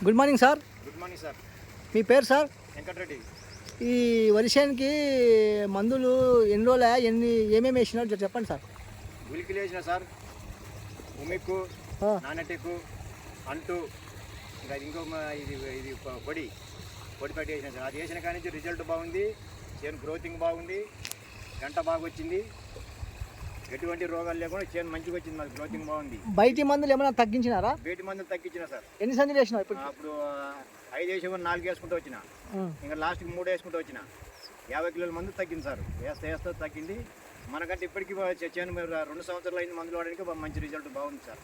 Good morning sir. Good morning sir. మీ పేరు sir? Venkatareddy. ఈ వరిసేనుకి మందులు ఎన్ని రోజులు ఏమేమి వేసినారు చెప్పండి సార్. గులికిలు వేసిన సార్, ఉమిక్కు, ఆ, నానటిక్కు, అంటు, ఇంకా ఇది ఇది పొడి పెట్టి వేసిన సార్. అది వేసిన కానీ నుంచి రిజల్ట్ బాగుంది, చేను గ్రోతింగ్ బాగుంది, గంట బాగా వచ్చింది, ఎటువంటి రోగాలు లేకుండా చేను మంచిగా వచ్చింది, మాకు గ్రోతింగ్ బాగుంది. బయటి మందులు ఏమైనా తగ్గించినారా? బయటి మందులు తగ్గించిన సార్. ఎన్ని సందులు వేసినావు ఇప్పుడు? అప్పుడు 5 వేసి 4 వేసుకుంటూ వచ్చిన, ఇంకా లాస్ట్కి 3 వేసుకుంటూ వచ్చిన. 50 కిలోల మందు తగ్గింది సార్. వేస్తే తగ్గింది. మనకంటే ఇప్పటికీ చేను 2 సంవత్సరాలు అయింది మందులు వాడడానికి, మంచి రిజల్ట్ బాగుంది సార్.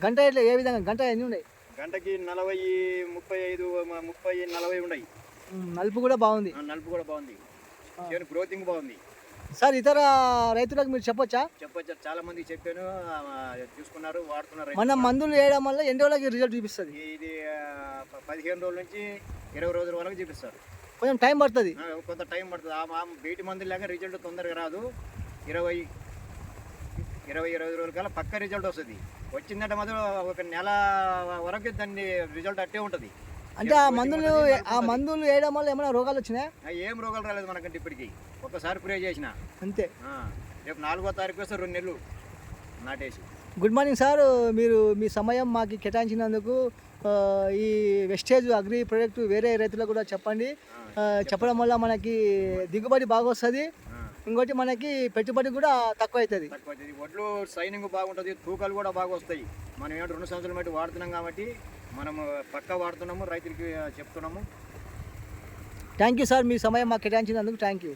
గంట ఎట్లా ఏ విధంగా? గంట ఎన్ని ఉన్నాయి? గంటకి 40, 35, 30, 40 ఉన్నాయి. నలుపు కూడా బాగుంది. నలుపు కూడా బాగుంది, చేను గ్రోతింగ్ బాగుంది సార్. ఇతర రైతులకు మీరు చెప్పొచ్చా? చెప్పొచ్చు. చాలా మందికి చెప్పాను, చూసుకున్నారు, వాడుతున్నారు. మనం మందులు వేయడం వల్ల ఎన్ని రోజులకి రిజల్ట్ చూపిస్తుంది? ఇది 15 రోజుల నుంచి 20 రోజుల వరకు చూపిస్తారు. కొంచెం టైం పడుతుంది. కొంత టైం పడుతుంది. బయటి మందులు లేక రిజల్ట్ తొందరగా రాదు. 20 రోజుల కల్లా పక్క రిజల్ట్ వస్తుంది. వచ్చిందంటే మాత్రం 1 నెల వరకు దాన్ని రిజల్ట్ అట్టే ఉంటుంది. అంటే ఆ మందులు వేయడం వల్ల ఏమైనా రోగాలు వచ్చినాయా? ఏం రోగాలు రాలేదు మనకంటే ఇప్పటికి. ఒక్కసారి స్ప్రే చేసిన అంతే. రేపు 4వ తారీఖు వస్తే 2 నెలలు నాటేసి. Good morning sir. మీరు మీ సమయం మాకు కేటాయించినందుకు ఈ వెస్టేజ్ అగ్రి ప్రొడక్ట్ వేరే రైతులకు కూడా చెప్పండి. చెప్పడం వల్ల మనకి దిగుబడి బాగా వస్తుంది, ఇంకోటి మనకి పెట్టుబడి కూడా తక్కువ అవుతుంది. వడ్లు సైనింగ్ బాగుంటుంది, తూకాలు కూడా బాగా వస్తాయి. మనం ఏంటంటే 2 సంవత్సరాల బట్టి వాడుతున్నాం కాబట్టి మనము పక్కా వాడుతున్నాము, రైతులకి చెప్తున్నాము. Thank you sir. మీ సమయం మాకు కేటాయించినందుకు థ్యాంక్ యూ.